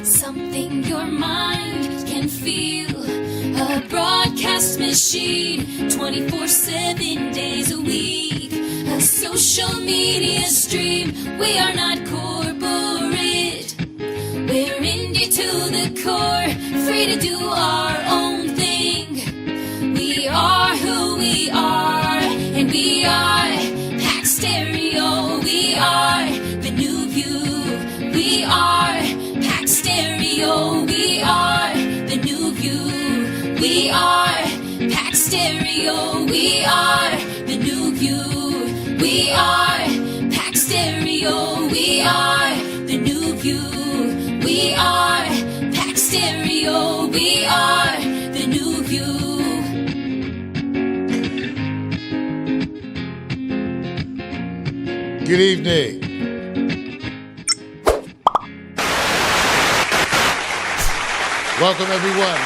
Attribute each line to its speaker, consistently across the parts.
Speaker 1: Something your mind can feel. A broadcast machine, 24/7 days a week. A social media stream. We are not corporate. We're indie to the core. Free to do our own thing. We are who we are. And we are Pack Stereo. We are the new view. We are Pack Stereo. We are the new view. We are Pack Stereo. We are the new view. We are Pack Stereo. We are the new view. We are Pack Stereo. We are the new view.
Speaker 2: Good evening. Welcome, everyone.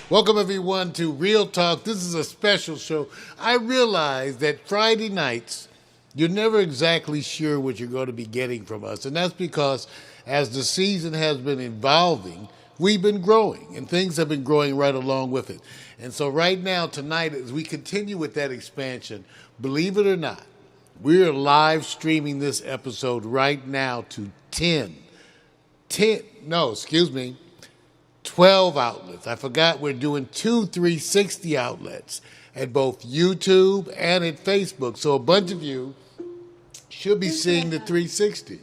Speaker 2: Welcome, everyone, to Real Talk. This is a special show. I realize that Friday nights, you're never exactly sure what you're going to be getting from us. And that's because as the season has been evolving, we've been growing, and things have been growing right along with it. And so right now, tonight, as we continue with that expansion, believe it or not, we're live streaming this episode right now to 12 outlets. I forgot we're doing 2 360 outlets at both YouTube and at Facebook. So a bunch of you should be seeing the 360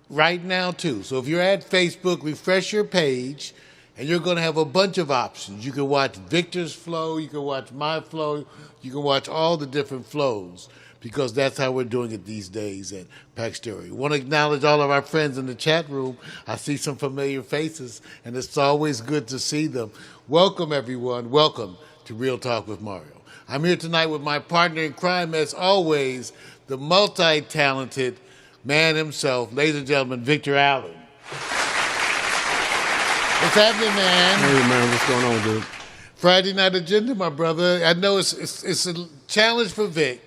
Speaker 2: right now too. So if you're at Facebook, refresh your page and you're going to have a bunch of options. You can watch Victor's flow, you can watch my flow, you can watch all the different flows, because that's how we're doing it these days at Pack Stereo. We want to acknowledge all of our friends in the chat room. I see some familiar faces, and it's always good to see them. Welcome, everyone. Welcome to Real Talk with Mario. I'm here tonight with my partner in crime, as always, the multi-talented man himself, ladies and gentlemen, Victor Allen. What's happening, man?
Speaker 3: Hey, man, what's going on, dude?
Speaker 2: Friday night agenda, my brother. I know it's a challenge for Vic,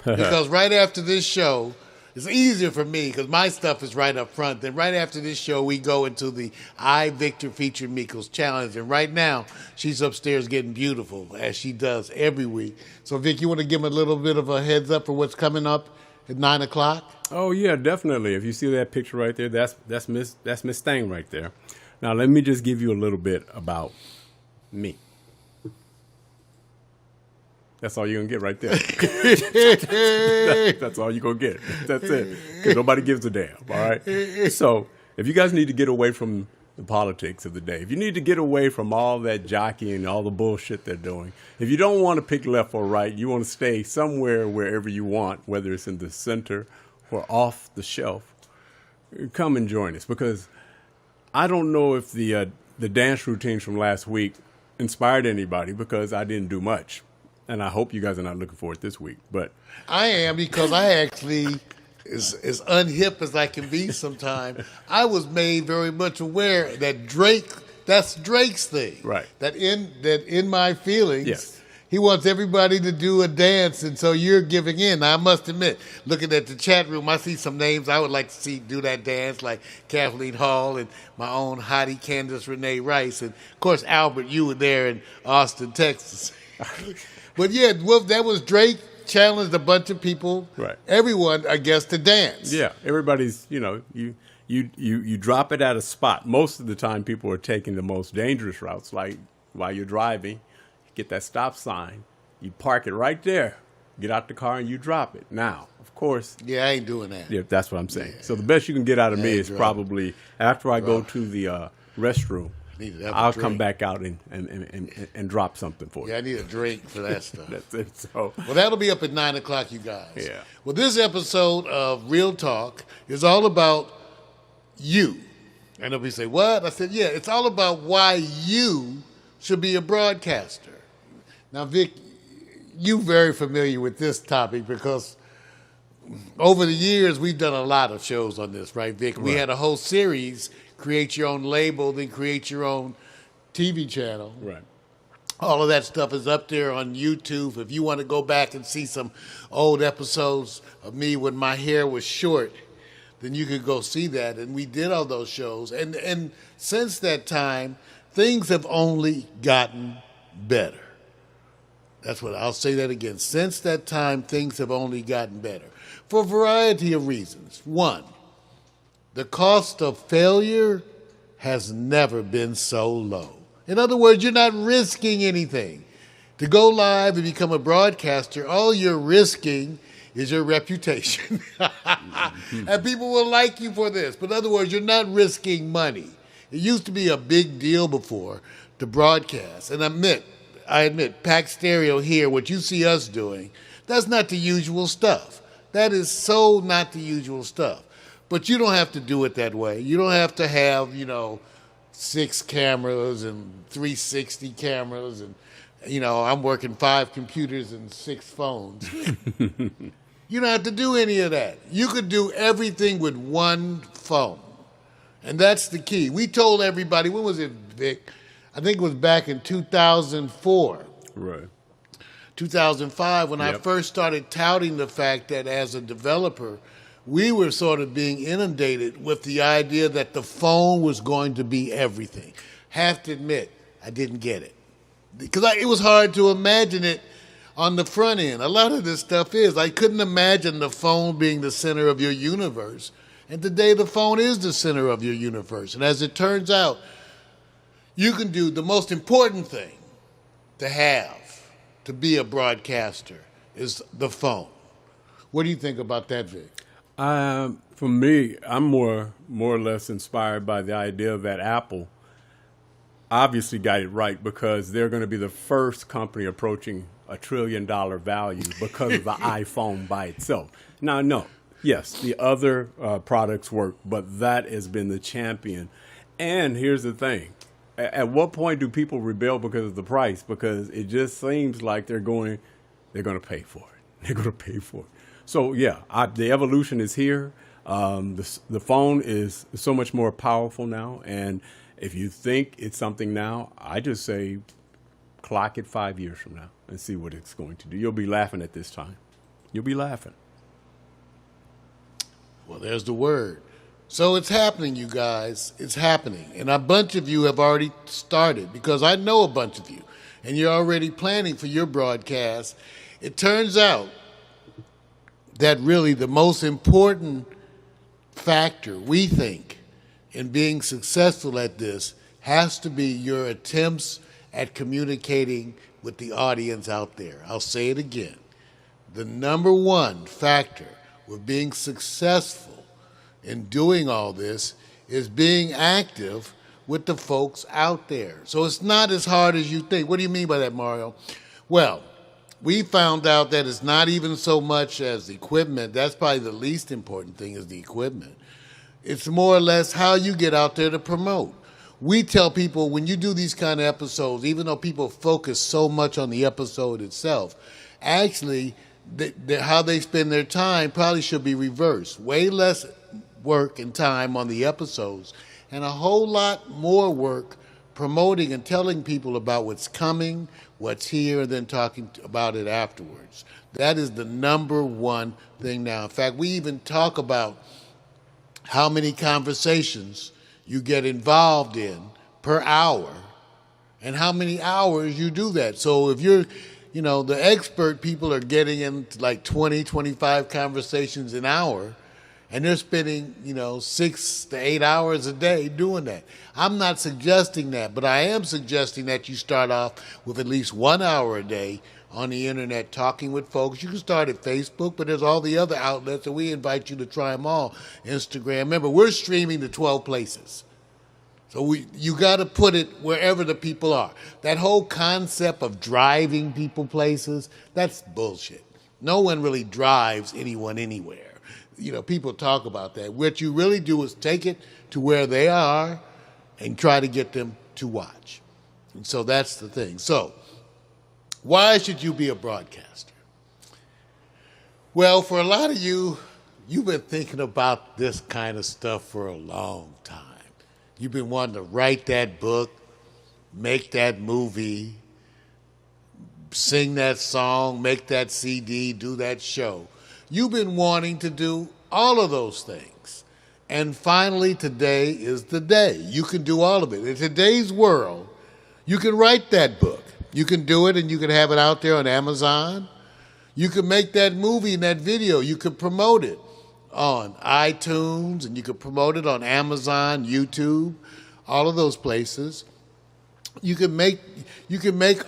Speaker 2: because right after this show, it's easier for me because my stuff is right up front. Then right after this show, we go into the I, Victor, feature Miko's challenge. And right now, she's upstairs getting beautiful, as she does every week. So, Vic, you want to give him a little bit of a heads up for what's coming up at 9 o'clock?
Speaker 3: Oh, yeah, definitely. If you see that picture right there, that's Miss Thang right there. Now, let me just give you a little bit about me. That's all you're going to get right there. That's all you're going to get. That's it. Because nobody gives a damn, all right? So if you guys need to get away from the politics of the day, if you need to get away from all that jockeying and all the bullshit they're doing, if you don't want to pick left or right, you want to stay somewhere wherever you want, whether it's in the center or off the shelf, come and join us. Because I don't know if the dance routines from last week inspired anybody, because I didn't do much. And I hope you guys are not looking for it this week. But
Speaker 2: I am, because I actually, as unhip as I can be sometimes, I was made very much aware that that's Drake's thing.
Speaker 3: Right.
Speaker 2: That in my feelings,
Speaker 3: yes,
Speaker 2: he wants everybody to do a dance, and so you're giving in. Now, I must admit, looking at the chat room, I see some names I would like to see do that dance, like Kathleen Hall and my own hottie Candace Renee Rice. And, of course, Albert, you were there in Austin, Texas. But yeah, well, that was Drake challenged a bunch of people,
Speaker 3: right?
Speaker 2: Everyone, I guess, to dance.
Speaker 3: Yeah, everybody's, you drop it at a spot. Most of the time, people are taking the most dangerous routes, like while you're driving, you get that stop sign, you park it right there, get out the car, and you drop it. Now, of course.
Speaker 2: Yeah, I ain't doing that.
Speaker 3: Yeah, that's what I'm saying. Yeah. So the best you can get out of me is probably after I go to the restroom, I'll come back out and drop something for you.
Speaker 2: Yeah, I need a drink for that stuff.
Speaker 3: That's it. So,
Speaker 2: well, that'll be up at 9 o'clock, you guys.
Speaker 3: Yeah.
Speaker 2: Well, this episode of Real Talk is all about you. And they'll be say, what? I said, yeah, it's all about why you should be a broadcaster. Now, Vic, you're very familiar with this topic because over the years, we've done a lot of shows on this, right, Vic? Right. We had a whole series, Create Your Own Label, then Create Your Own TV channel.
Speaker 3: Right.
Speaker 2: All of that stuff is up there on YouTube. If you want to go back and see some old episodes of me when my hair was short, then you could go see that. And we did all those shows. And since that time, things have only gotten better. That's what I'll say that again. Since that time, things have only gotten better for a variety of reasons. One, the cost of failure has never been so low. In other words, you're not risking anything. To go live and become a broadcaster, all you're risking is your reputation. And people will like you for this. But in other words, you're not risking money. It used to be a big deal before to broadcast. And I admit, Pack Stereo here, what you see us doing, that's not the usual stuff. That is so not the usual stuff. But you don't have to do it that way. You don't have to have, 6 cameras and 360 cameras and, I'm working 5 computers and 6 phones. You don't have to do any of that. You could do everything with one phone. And that's the key. We told everybody, when was it, Vic? I think it was back in 2004.
Speaker 3: Right.
Speaker 2: 2005, when I
Speaker 3: Yep.
Speaker 2: first started touting the fact that as a developer, we were sort of being inundated with the idea that the phone was going to be everything. Have to admit, I didn't get it. Because it was hard to imagine it on the front end. A lot of this stuff is. I couldn't imagine the phone being the center of your universe. And today the phone is the center of your universe. And as it turns out, you can do the most important thing to have to be a broadcaster is the phone. What do you think about that, Vic?
Speaker 3: For me, I'm more or less inspired by the idea that Apple obviously got it right because they're going to be the first company approaching $1 trillion value because of the iPhone by itself. Now, no, yes, the other products work, but that has been the champion. And here's the thing. At what point do people rebel because of the price? Because it just seems like they're going to pay for it. They're going to pay for it. So, yeah, the evolution is here. The phone is so much more powerful now. And if you think it's something now, I just say clock it 5 years from now and see what it's going to do. You'll be laughing at this time. You'll be laughing.
Speaker 2: Well, there's the word. So it's happening, you guys. It's happening. And a bunch of you have already started because I know a bunch of you. And you're already planning for your broadcast. It turns out that really the most important factor, we think, in being successful at this has to be your attempts at communicating with the audience out there. I'll say it again. The number one factor with being successful in doing all this is being active with the folks out there. So it's not as hard as you think. What do you mean by that, Mario? Well, we found out that it's not even so much as the equipment. That's probably the least important thing is the equipment. It's more or less how you get out there to promote. We tell people when you do these kind of episodes, even though people focus so much on the episode itself, actually how they spend their time probably should be reversed. Way less work and time on the episodes and a whole lot more work promoting and telling people about what's coming, what's here, and then talking about it afterwards. That is the number one thing now. In fact, we even talk about how many conversations you get involved in per hour and how many hours you do that. So if you're, the expert people are getting into like 20, 25 conversations an hour, and they're spending, 6 to 8 hours a day doing that. I'm not suggesting that, but I am suggesting that you start off with at least 1 hour a day on the internet talking with folks. You can start at Facebook, but there's all the other outlets, and we invite you to try them all. Instagram. Remember, we're streaming to 12 places. So you got to put it wherever the people are. That whole concept of driving people places, that's bullshit. No one really drives anyone anywhere. People talk about that. What you really do is take it to where they are and try to get them to watch. And so that's the thing. So why should you be a broadcaster? Well, for a lot of you, you've been thinking about this kind of stuff for a long time. You've been wanting to write that book, make that movie, sing that song, make that CD, do that show. You've been wanting to do all of those things. And finally, today is the day. You can do all of it. In today's world, you can write that book. You can do it and you can have it out there on Amazon. You can make that movie and that video. You can promote it on iTunes and you can promote it on Amazon, YouTube, all of those places. You can make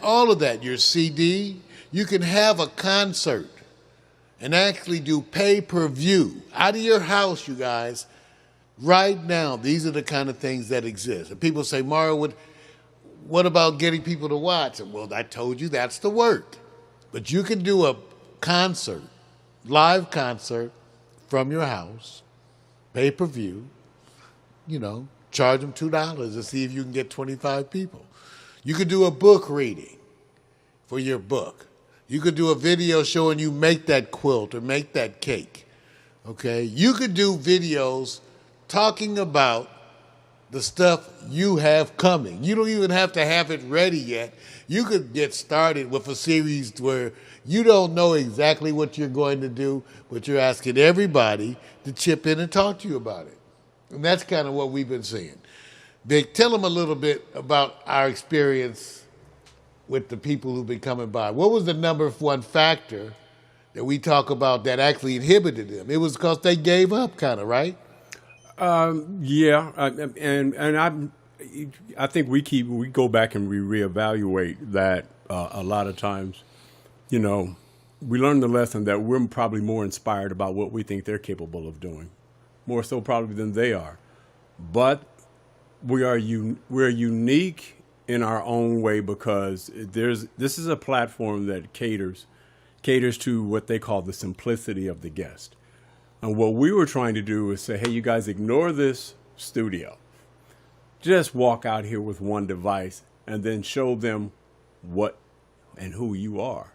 Speaker 2: all of that, your CD. You can have a concert and actually do pay-per-view out of your house, you guys. Right now, these are the kind of things that exist. And people say, Mario, what about getting people to watch? Well, I told you that's the work. But you can do a concert, live concert from your house, pay-per-view, charge them $2 and see if you can get 25 people. You could do a book reading for your book. You could do a video showing you make that quilt or make that cake, okay? You could do videos talking about the stuff you have coming. You don't even have to have it ready yet. You could get started with a series where you don't know exactly what you're going to do, but you're asking everybody to chip in and talk to you about it. And that's kind of what we've been seeing. Vic, tell them a little bit about our experience with the people who've been coming by. What was the number one factor that we talk about that actually inhibited them? It was because they gave up, kind of, right?
Speaker 3: Yeah, and I think we go back and we reevaluate that a lot of times. We learn the lesson that we're probably more inspired about what we think they're capable of doing, more so probably than they are. But we're unique in our own way because this is a platform that caters to what they call the simplicity of the guest. And what we were trying to do is say, hey, you guys, ignore this studio. Just walk out here with one device and then show them what and who you are.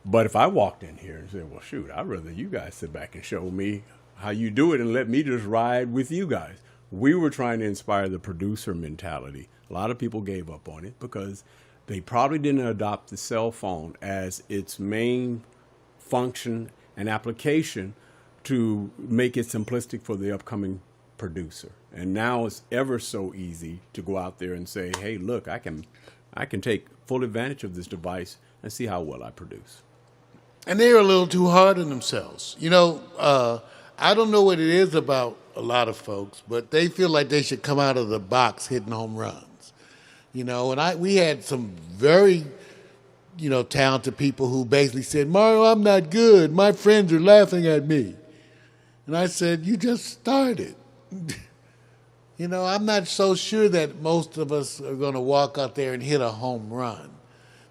Speaker 3: But if I walked in here and said, well, shoot, I'd rather you guys sit back and show me how you do it and let me just ride with you guys. We were trying to inspire the producer mentality. A lot of people gave up on it because they probably didn't adopt the cell phone as its main function and application to make it simplistic for the upcoming producer. And now it's ever so easy to go out there and say, hey, look, I can take full advantage of this device and see how well I produce.
Speaker 2: And they're a little too hard on themselves. I don't know what it is about a lot of folks, but they feel like they should come out of the box hitting home runs. And we had some very, talented people who basically said, Mario, I'm not good. My friends are laughing at me. And I said, you just started. I'm not so sure that most of us are going to walk out there and hit a home run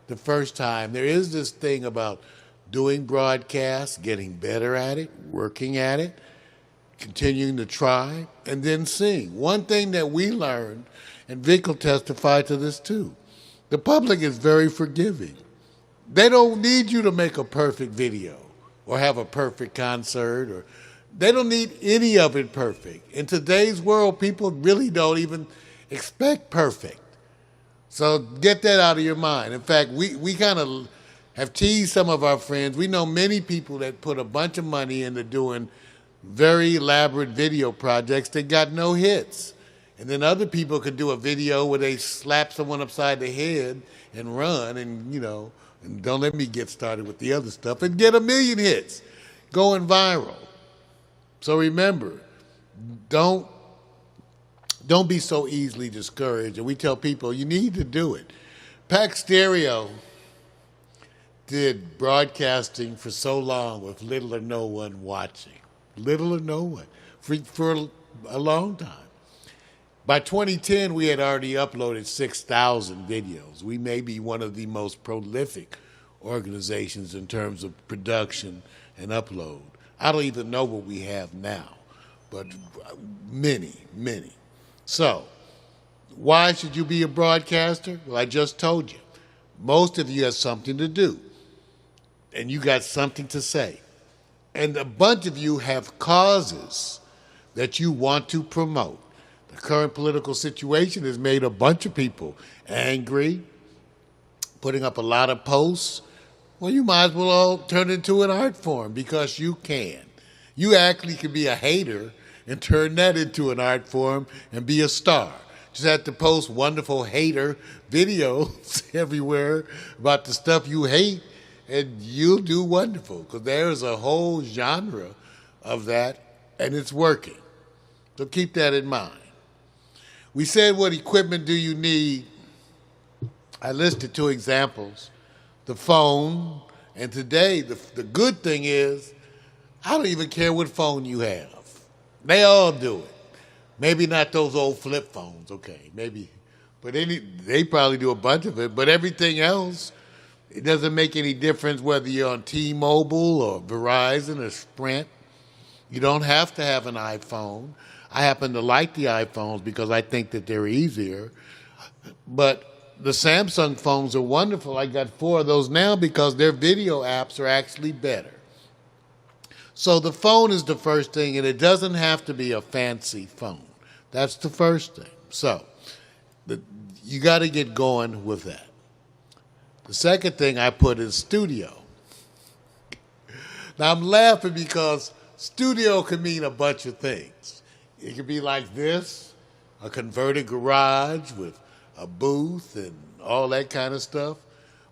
Speaker 2: the first time. There is this thing about doing broadcasts, getting better at it, working at it, continuing to try, and then sing. One thing that we learned, and Vic will testify to this too, the public is very forgiving. They don't need you to make a perfect video or have a perfect concert, or they don't need any of it perfect. In today's world, people really don't even expect perfect. So get that out of your mind. In fact, we kind of have teased some of our friends. We know many people that put a bunch of money into doing very elaborate video projects that got no hits. And then other people could do a video where they slap someone upside the head and run and, and don't let me get started with the other stuff, and get 1 million hits, going viral. So remember, don't be so easily discouraged. And we tell people, you need to do it. Pax Stereo did broadcasting for so long with little or no one watching. Little or no one. For a long time. By 2010, we had already uploaded 6,000 videos. We may be one of the most prolific organizations in terms of production and upload. I don't even know what we have now, but many, many. So, why should you be a broadcaster? Well, I just told you. Most of you have something to do, and you got something to say. And a bunch of you have causes that you want to promote. The current political situation has made a bunch of people angry, putting up a lot of posts, Well, you might as well all turn it into an art form because you can. You actually can be a hater and turn that into an art form and be a star. Just have to post wonderful hater videos everywhere about the stuff you hate, and you'll do wonderful because there's a whole genre of that, and it's working. So keep that in mind. We said, what equipment do you need? I listed 2 examples. The phone, and today the good thing is I don't even care what phone you have. They all do it. Maybe not those old flip phones, okay, maybe. But they probably do a bunch of it. But everything else, it doesn't make any difference whether you're on T-Mobile or Verizon or Sprint. You don't have to have an iPhone. I happen to like the iPhones because I think that they're easier. But the Samsung phones are wonderful. I got 4 of those now because their video apps are actually better. So the phone is the first thing, and it doesn't have to be a fancy phone. That's the first thing. So you got to get going with that. The second thing I put is studio. Now I'm laughing because studio can mean a bunch of things. It could be like this, a converted garage with a booth and all that kind of stuff.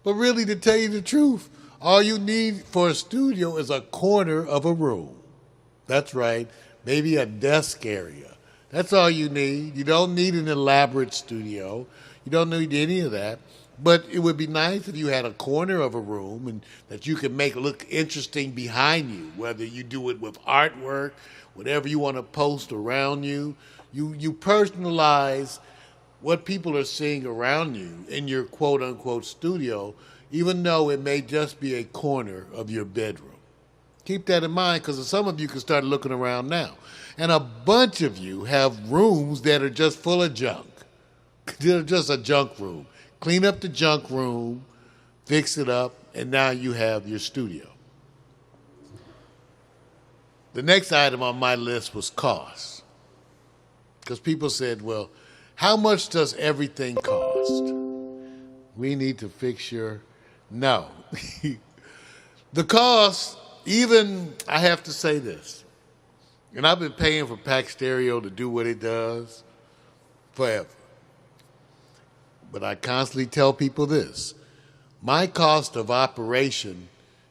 Speaker 2: But really, to tell you the truth, all you need for a studio is a corner of a room. That's right, maybe a desk area. That's all you need. You don't need an elaborate studio. You don't need any of that. But it would be nice if you had a corner of a room and that you could make look interesting behind you, whether you do it with artwork, whatever you want to post around you. You personalize what people are seeing around you in your quote-unquote studio, even though it may just be a corner of your bedroom. Keep that in mind because some of you can start looking around now. And a bunch of you have rooms that are just full of junk. They're just a junk room. Clean up the junk room, fix it up, and now you have your studio. The next item on my list was cost. Because people said, well, how much does everything cost? We need to fix your... No. The cost, even, I have to say this, and I've been paying for Pack Stereo to do what it does forever. But I constantly tell people this. My cost of operation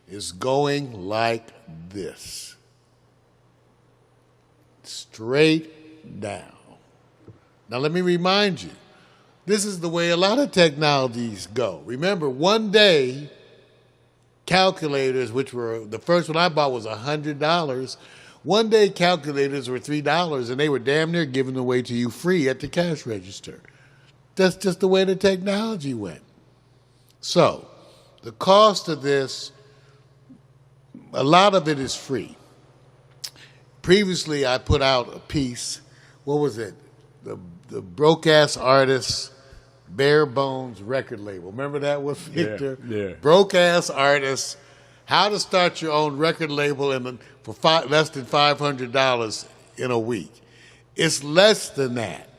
Speaker 2: is going like this. Straight down. Now let me remind you, this is the way a lot of technologies go. Remember, one day, calculators, which were, the first one I bought was $100. One day calculators were $3 and they were damn near giving away to you free at the cash register. That's just the way the technology went. So, the cost of this, a lot of it is free. Previously, I put out a piece, what was it? The Broke-Ass Artist Bare Bones record label. Remember that one, Victor?
Speaker 3: Yeah.
Speaker 2: Broke-Ass Artist, how to start your own record label for less than $500 in a week. It's less than that.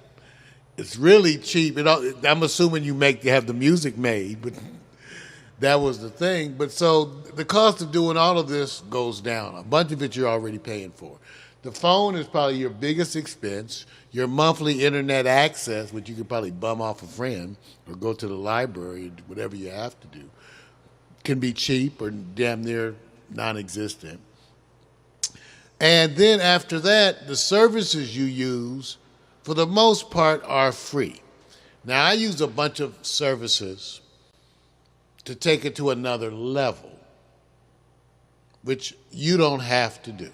Speaker 2: It's really cheap. I'm assuming you have the music made, but that was the thing. But so the cost of doing all of this goes down. A bunch of it you're already paying for. The phone is probably your biggest expense. Your monthly internet access, which you could probably bum off a friend or go to the library, whatever you have to do, can be cheap or damn near non-existent. And then after that, the services you use, for the most part, are free. Now, I use a bunch of services to take it to another level, which you don't have to do.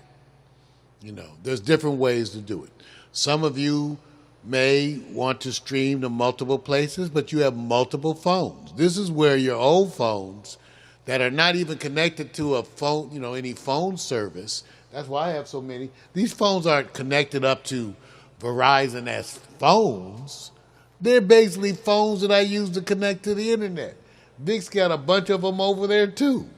Speaker 2: You know, there's different ways to do it. Some of you may want to stream to multiple places, but you have multiple phones. This is where your old phones that are not even connected to a phone, any phone service. That's why I have so many. These phones aren't connected up to Verizon as phones. They're basically phones that I use to connect to the internet. Vic's got a bunch of them over there too.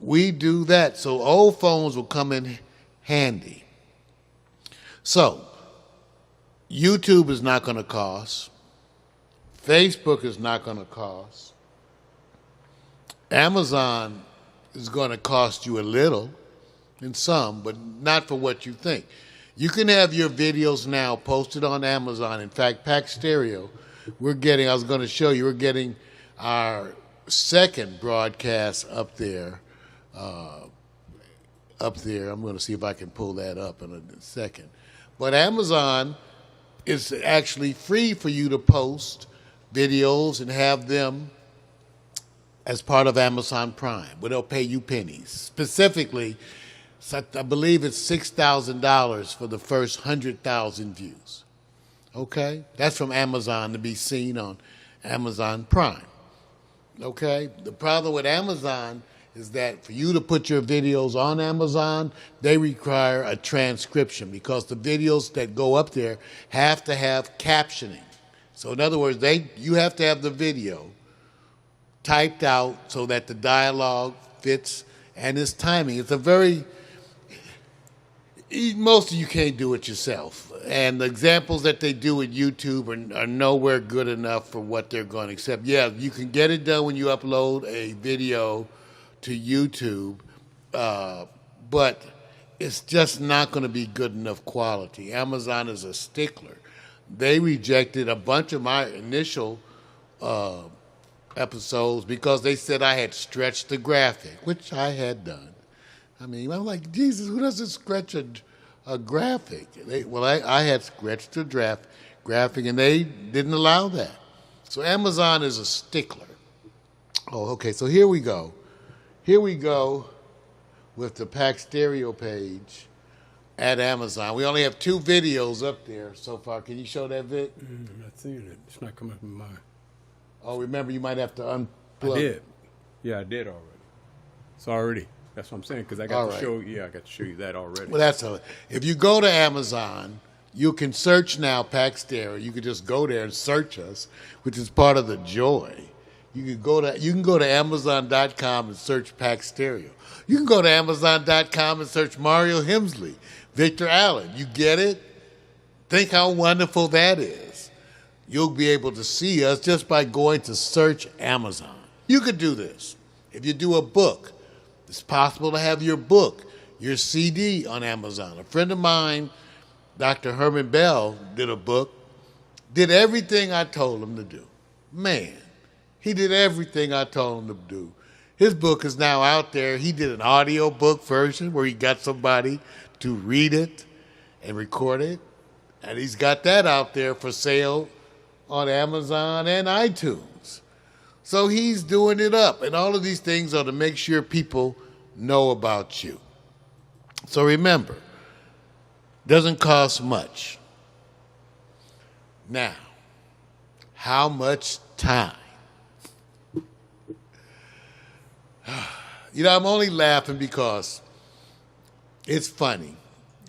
Speaker 2: We do that. So old phones will come in handy. So YouTube is not going to cost. Facebook is not going to cost. Amazon is going to cost you a little in some, but not for what you think. You can have your videos now posted on Amazon. In fact, Pack Stereo, I was going to show you, we're getting our second broadcast up there. I'm going to see if I can pull that up in a second. But Amazon is actually free for you to post videos and have them as part of Amazon Prime, where they'll pay you pennies. Specifically, I believe it's $6,000 for the first 100,000 views. Okay? That's from Amazon to be seen on Amazon Prime. Okay? The problem with Amazon is that for you to put your videos on Amazon, they require a transcription because the videos that go up there have to have captioning. So in other words, you have to have the video typed out so that the dialogue fits and its timing. It's most of you can't do it yourself. And the examples that they do with YouTube are nowhere good enough for what they're going to accept. Yeah, you can get it done when you upload a video to YouTube, but it's just not going to be good enough quality. Amazon is a stickler. They rejected a bunch of my initial episodes because they said I had stretched the graphic, which I had done. I mean, I'm like, Jesus, who doesn't stretch a graphic? I had stretched a graphic, and they didn't allow that. So Amazon is a stickler. Oh, okay, so here we go. Here we go with the Pack Stereo page at Amazon. We only have 2 videos up there so far. Can you show that, Vic?
Speaker 3: I'm not seeing it. It's not coming from mine.
Speaker 2: Oh, remember, you might have to unplug.
Speaker 3: I did. Yeah, I did already. It's already. That's what I'm saying, because I got to show. Yeah, I got to show you that already.
Speaker 2: Well, that's all. If you go to Amazon, you can search now Pack Stereo. You can just go there and search us, which is part of the joy. You can go to Amazon.com and search Pack Stereo. You can go to Amazon.com and search Mario Hemsley, Victor Allen. You get it? Think how wonderful that is. You'll be able to see us just by going to search Amazon. You could do this. If you do a book, it's possible to have your book, your CD on Amazon. A friend of mine, Dr. Herman Bell, did a book, did everything I told him to do. Man, he did everything I told him to do. His book is now out there. He did an audio book version where he got somebody to read it and record it. And he's got that out there for sale on Amazon and iTunes. So he's doing it up. And all of these things are to make sure people know about you. So remember, doesn't cost much. Now, how much time? I'm only laughing because it's funny.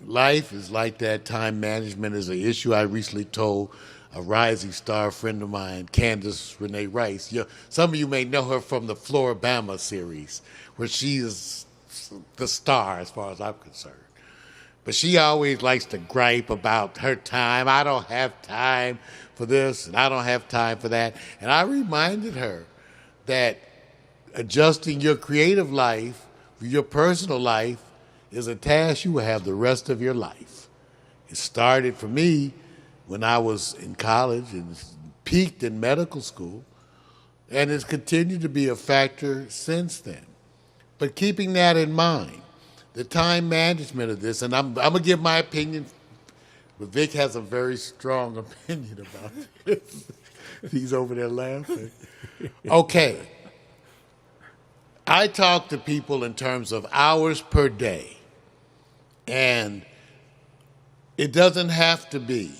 Speaker 2: Life is like that. Time management is an issue. I recently told a rising star friend of mine, Candace Renee Rice. Some of you may know her from the Floribama series, where she is the star as far as I'm concerned. But she always likes to gripe about her time. I don't have time for this, and I don't have time for that. And I reminded her that adjusting your creative life with your personal life is a task you will have the rest of your life. It started for me when I was in college and peaked in medical school, and it's continued to be a factor since then. But keeping that in mind, the time management of this, and I'm going to give my opinion, but Vic has a very strong opinion about this. He's over there laughing. Okay. I talk to people in terms of hours per day, and it doesn't have to be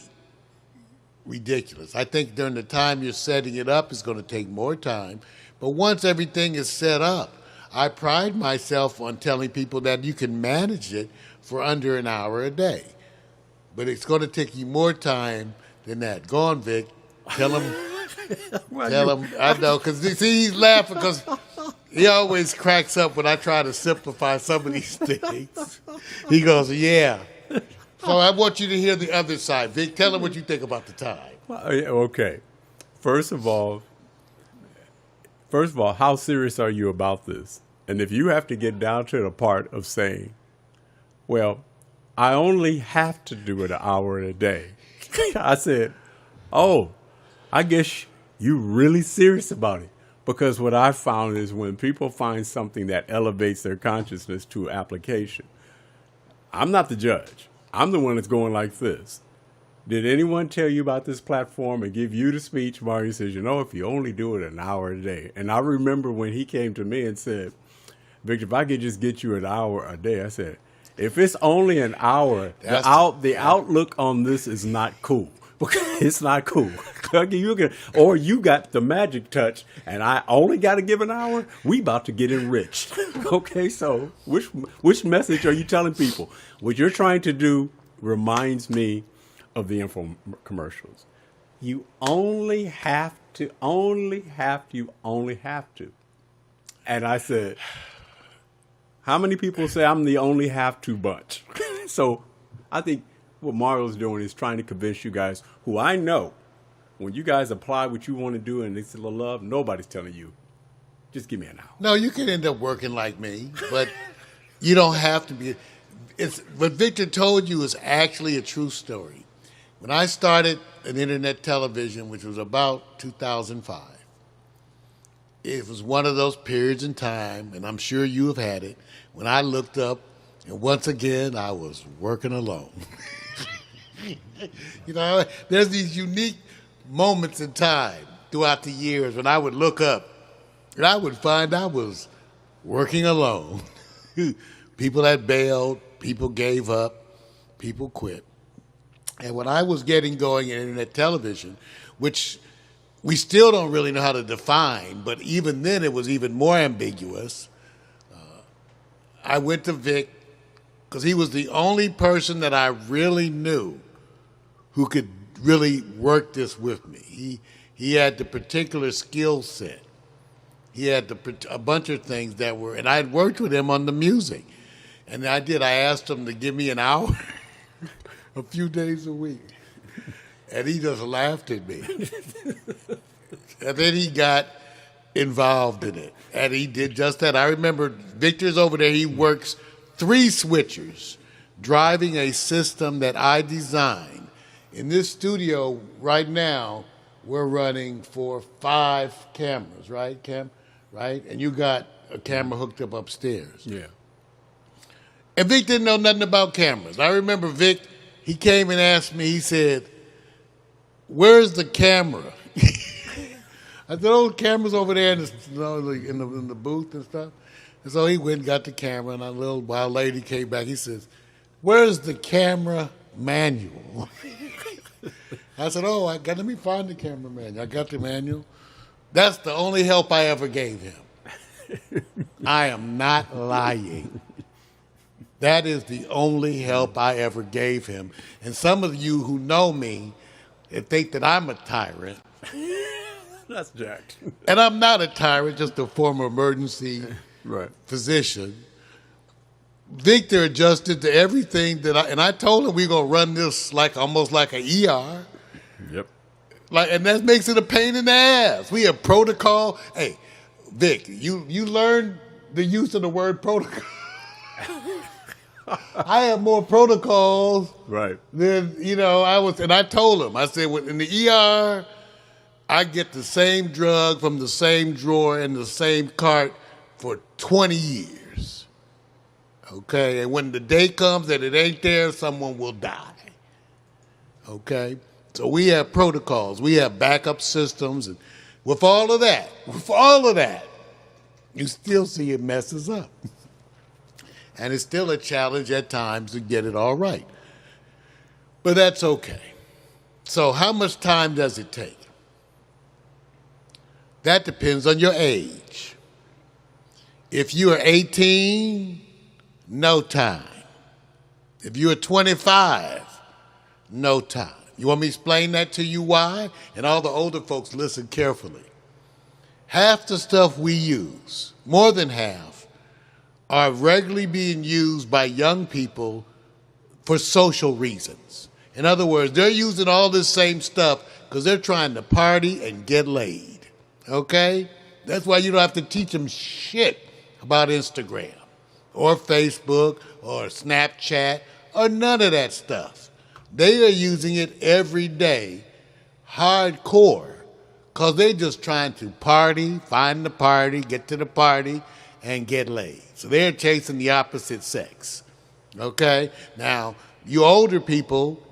Speaker 2: ridiculous. I think during the time you're setting it up, it's going to take more time. But once everything is set up, I pride myself on telling people that you can manage it for under an hour a day. But it's going to take you more time than that. Go on, Vic. Tell him. Tell him. I know, because he's laughing because he always cracks up when I try to simplify some of these things. He goes, yeah. So I want you to hear the other side. Vic, tell him what you think about the time.
Speaker 3: Okay. First of all, First of all, how serious are you about this? And if you have to get down to the part of saying, well, I only have to do it an hour a day. I said, oh, I guess you're really serious about it. Because what I found is when people find something that elevates their consciousness to application, I'm not the judge. I'm the one that's going like this. Did anyone tell you about this platform and give you the speech? Mario says, if you only do it an hour a day. And I remember when he came to me and said, Victor, if I could just get you an hour a day, I said, if it's only an hour, the outlook on this is not cool. It's not cool. Or you got the magic touch, and I only got to give an hour. We about to get enriched. Okay, so which message are you telling people? What you're trying to do reminds me of the infomercials. You only have to. And I said, how many people say I'm the only have to bunch? So I think what Mario's doing is trying to convince you guys, who I know, when you guys apply what you want to do and it's a little love, nobody's telling you, just give me an hour.
Speaker 2: No, you can end up working like me, but you don't have to be. What Victor told you is actually a true story. When I started an internet television, which was about 2005, it was one of those periods in time, and I'm sure you have had it, when I looked up, and once again, I was working alone. There's these unique moments in time throughout the years when I would look up and I would find I was working alone. People had bailed, people gave up, people quit. And when I was getting going in internet television, which we still don't really know how to define, but even then it was even more ambiguous, I went to Vic because he was the only person that I really knew who could really work this with me. He had the particular skill set. He had a bunch of things that were, and I had worked with him on the music. And I asked him to give me an hour, a few days a week. And he just laughed at me. And then he got involved in it. And he did just that. I remember Victor's over there, he works 3 switchers, driving a system that I designed. In this studio right now, we're running for 5 cameras, right, Cam? Right? And you got a camera hooked up upstairs.
Speaker 3: Yeah.
Speaker 2: And Vic didn't know nothing about cameras. I remember Vic, he came and asked me, he said, where's the camera? I said, oh, the camera's over there in the booth and stuff. And so he went and got the camera, and a little while later he came back. He says, where's the camera manual? I said, oh, let me find the camera manual. I got the manual. That's the only help I ever gave him. I am not lying. That is the only help I ever gave him. And some of you who know me think that I'm a tyrant.
Speaker 3: That's jacked.
Speaker 2: And I'm not a tyrant, just a former emergency physician. Victor adjusted to everything and I told him we're gonna run this almost like an ER.
Speaker 3: Yep.
Speaker 2: And that makes it a pain in the ass. We have protocol. Hey, Vic, you learned the use of the word protocol. I have more protocols than I was, and I told him. I said, in the ER, I get the same drug from the same drawer in the same cart for 20 years. Okay, and when the day comes that it ain't there, someone will die. Okay, so we have protocols, we have backup systems, and with all of that, you still see it messes up. And it's still a challenge at times to get it all right. But that's okay. So how much time does it take? That depends on your age. If you are 18, no time. If you are 25, no time. You want me to explain that to you why? And all the older folks, listen carefully. Half the stuff we use, more than half, are regularly being used by young people for social reasons. In other words, they're using all this same stuff because they're trying to party and get laid. Okay? That's why you don't have to teach them shit about Instagram or Facebook or Snapchat or none of that stuff. They are using it every day, hardcore, because they're just trying to party, find the party, get to the party, and get laid. So they're chasing the opposite sex. Okay? Now, you older people,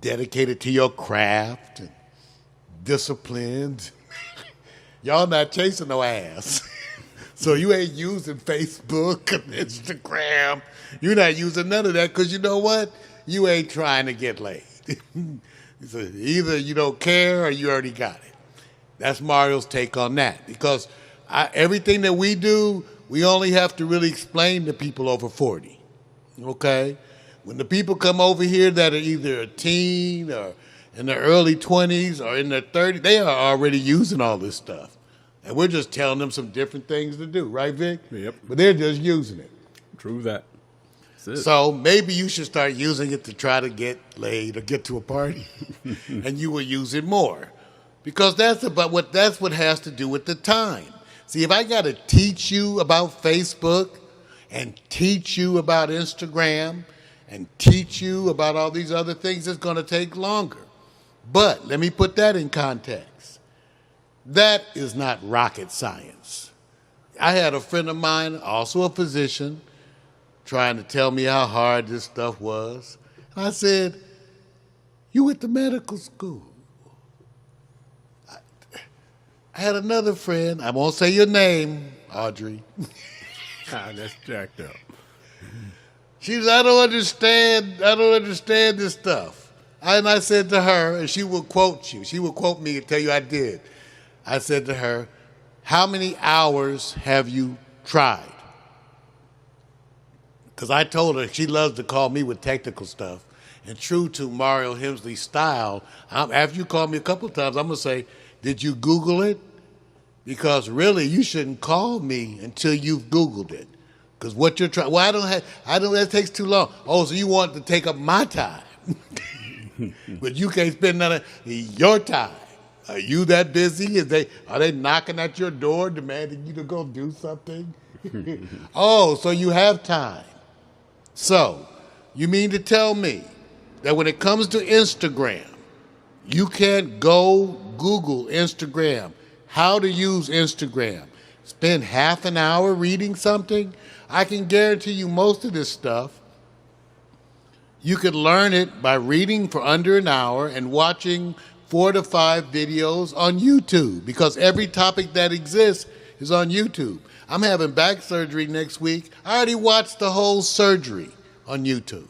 Speaker 2: dedicated to your craft, and disciplined, y'all not chasing no ass. So you ain't using Facebook and Instagram. You're not using none of that because you know what? You ain't trying to get laid. So either you don't care or you already got it. That's Mario's take on that. Because everything that we do, we only have to really explain to people over 40. Okay? When the people come over here that are either a teen or in their early 20s or in their 30s, they are already using all this stuff. And we're just telling them some different things to do, right, Vic?
Speaker 3: Yep.
Speaker 2: But they're just using it.
Speaker 3: True that. That's it.
Speaker 2: So maybe you should start using it to try to get laid or get to a party, and you will use it more. Because that's what has to do with the time. See, if I got to teach you about Facebook and teach you about Instagram and teach you about all these other things, it's going to take longer. But let me put that in context. That is not rocket science. I had a friend of mine, also a physician, trying to tell me how hard this stuff was. And I said, you went to medical school. I had another friend, I won't say your name, Audrey.
Speaker 3: That's jacked up.
Speaker 2: She said, I don't understand this stuff. And I said to her, and she will quote you, she will quote me and tell you I did. I said to her, how many hours have you tried? Because I told her she loves to call me with technical stuff. And true to Mario Hemsley's style, after you call me a couple of times, I'm going to say, did you Google it? Because really, you shouldn't call me until you've Googled it. Because what you're trying, well, that takes too long. Oh, so you want to take up my time. But you can't spend none of your time. Are you that busy? Are they knocking at your door demanding you to go do something? Oh, so you have time. So, you mean to tell me that when it comes to Instagram, you can't go Google Instagram, how to use Instagram, spend half an hour reading something? I can guarantee you most of this stuff, you could learn it by reading for under an hour and watching 4 to 5 videos on YouTube, because every topic that exists is on YouTube. I'm having back surgery next week. I already watched the whole surgery on YouTube.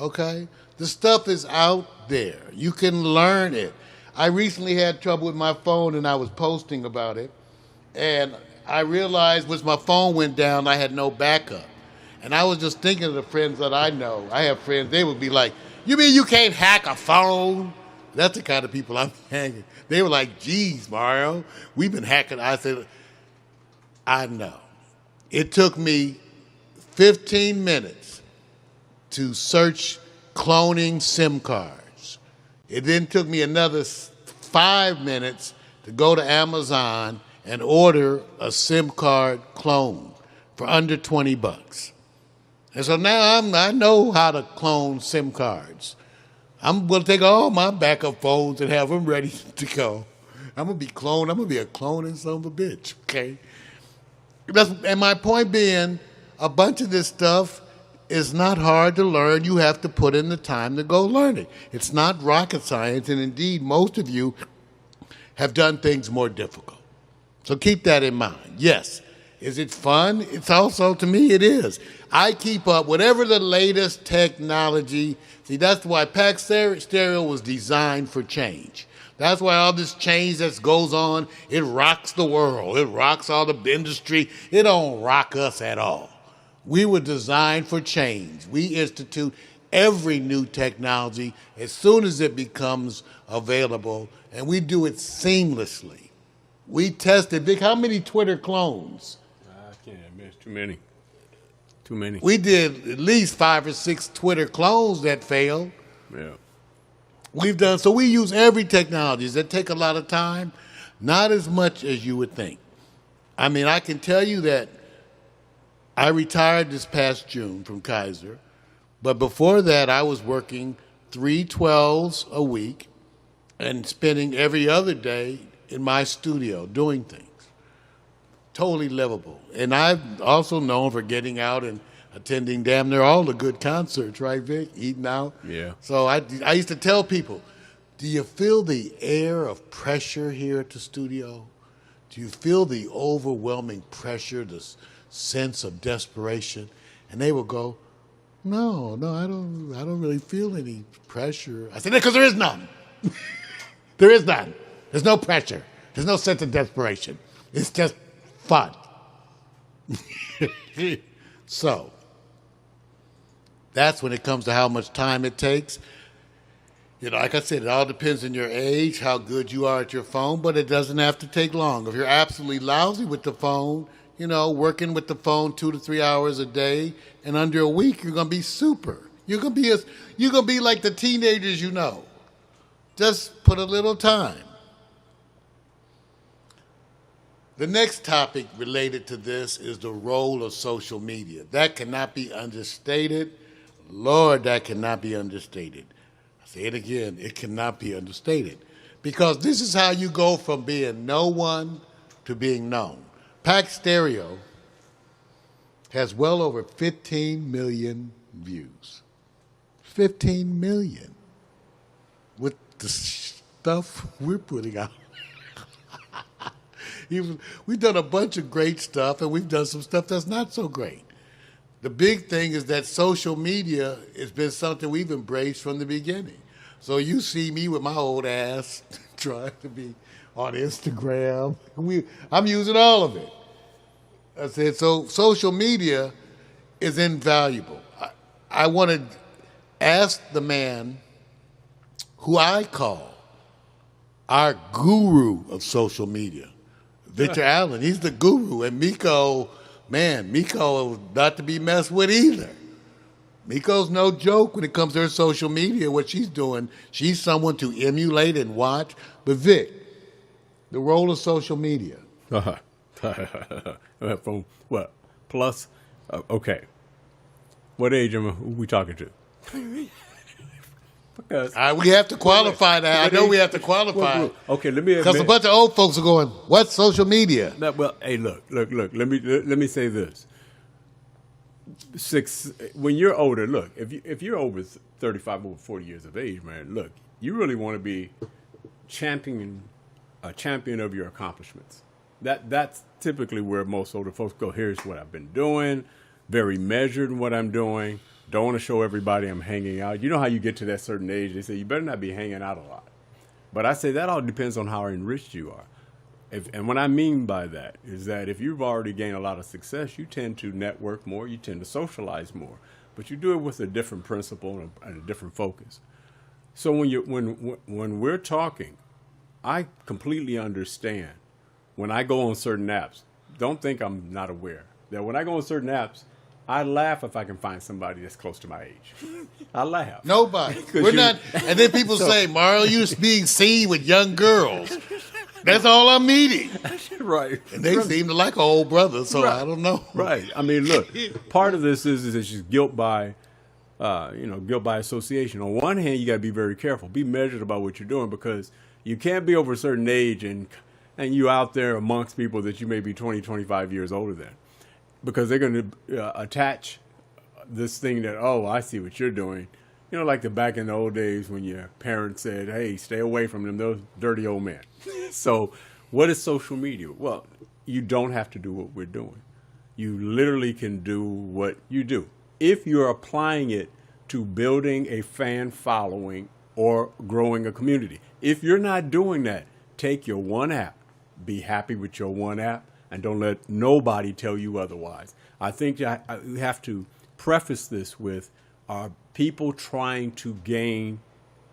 Speaker 2: Okay? The stuff is out there. You can learn it. I recently had trouble with my phone and I was posting about it. And I realized once my phone went down, I had no backup. And I was just thinking of the friends that I know. I have friends, they would be like, you mean you can't hack a phone? That's the kind of people I'm hanging. They were like, geez, Mario, we've been hacking. I said, I know. It took me 15 minutes to search cloning SIM cards. It then took me another 5 minutes to go to Amazon and order a SIM card clone for under $20. And so now I know how to clone SIM cards. I'm going to take all my backup phones and have them ready to go. I'm going to be cloned. I'm going to be a cloning son of a bitch, okay? And my point being, a bunch of this stuff is not hard to learn. You have to put in the time to go learn it. It's not rocket science, and indeed, most of you have done things more difficult. So keep that in mind. Yes. Is it fun? It's also, to me, it is. I keep up whatever the latest technology. See, that's why Pack Stereo was designed for change. That's why all this change that goes on, it rocks the world. It rocks all the industry. It don't rock us at all. We were designed for change. We institute every new technology as soon as it becomes available, and we do it seamlessly. We tested, Vic, how many Twitter clones?
Speaker 3: I can't admit it's too many. Too many.
Speaker 2: We did at least 5 or 6 Twitter clones that failed.
Speaker 3: Yeah.
Speaker 2: So we use every technology. Does that take a lot of time? Not as much as you would think. I mean, I can tell you that I retired this past June from Kaiser, but before that, I was working 3 12s a week and spending every other day in my studio doing things. Totally livable. And I'm also known for getting out and attending damn near all the good concerts, right, Vic? Eating out.
Speaker 3: Yeah.
Speaker 2: So I used to tell people, do you feel the air of pressure here at the studio? Do you feel the overwhelming pressure, the sense of desperation? And they would go, no, I don't really feel any pressure. I said, because there is none. There is none. There's no pressure. There's no sense of desperation. It's just fun. So, that's when it comes to how much time it takes. You know, like I said, it all depends on your age, how good you are at your phone, but it doesn't have to take long. If you're absolutely lousy with the phone, you know, working with the phone 2 to 3 hours a day, and under a week, you're going to be super. You're going to be like the teenagers you know. Just put a little time. The next topic related to this is the role of social media. That cannot be understated. Lord, that cannot be understated. I say it again, it cannot be understated. Because this is how you go from being no one to being known. Pack Stereo has well over 15 million views. 15 million. With the stuff we're putting out. We've done a bunch of great stuff, and we've done some stuff that's not so great. The big thing is that social media has been something we've embraced from the beginning. So you see me with my old ass trying to be on Instagram. I'm using all of it. I said, so social media is invaluable. I want to ask the man who I call our guru of social media, Victor Allen. He's the guru. And Miko is not to be messed with either. Miko's no joke when it comes to her social media, what she's doing. She's someone to emulate and watch. But Vic, the role of social media.
Speaker 3: From what? Plus? Okay. What age are we talking to? Because
Speaker 2: we have to qualify that. I know we have to qualify.
Speaker 3: Okay, let me.
Speaker 2: Because a bunch of old folks are going, what's social media?
Speaker 3: Well, hey, look. Let me say this. When you're older, look, if you're over 35, over 40 years of age, man, look, you really want to be a champion of your accomplishments. That's typically where most older folks go. Here's what I've been doing. Very measured in what I'm doing. Don't want to show everybody I'm hanging out. You know how you get to that certain age, they say you better not be hanging out a lot. But I say that all depends on how enriched you are. And what I mean by that is that if you've already gained a lot of success, you tend to network more, you tend to socialize more. But you do it with a different principle and a different focus. So when we're talking, I completely understand. When I go on certain apps, don't think I'm not aware that when I go on certain apps, I laugh if I can find somebody that's close to my age. I laugh.
Speaker 2: Nobody. We're not. And then people say, Mario, you're being seen with young girls. That's all I'm meeting.
Speaker 3: Right.
Speaker 2: And they seem to like an old brother, so right. I don't know.
Speaker 3: Right. I mean, look, part of this is it's just guilt by association. On one hand, you got to be very careful. Be measured about what you're doing because you can't be over a certain age and you out there amongst people that you may be 20, 25 years older than. Because they're going to attach this thing that, oh, I see what you're doing. You know, like back in the old days when your parents said, hey, stay away from them, those dirty old men. So what is social media? Well, you don't have to do what we're doing. You literally can do what you do. If you're applying it to building a fan following or growing a community. If you're not doing that, take your one app. Be happy with your one app. And don't let nobody tell you otherwise. I think we have to preface this with are people trying to gain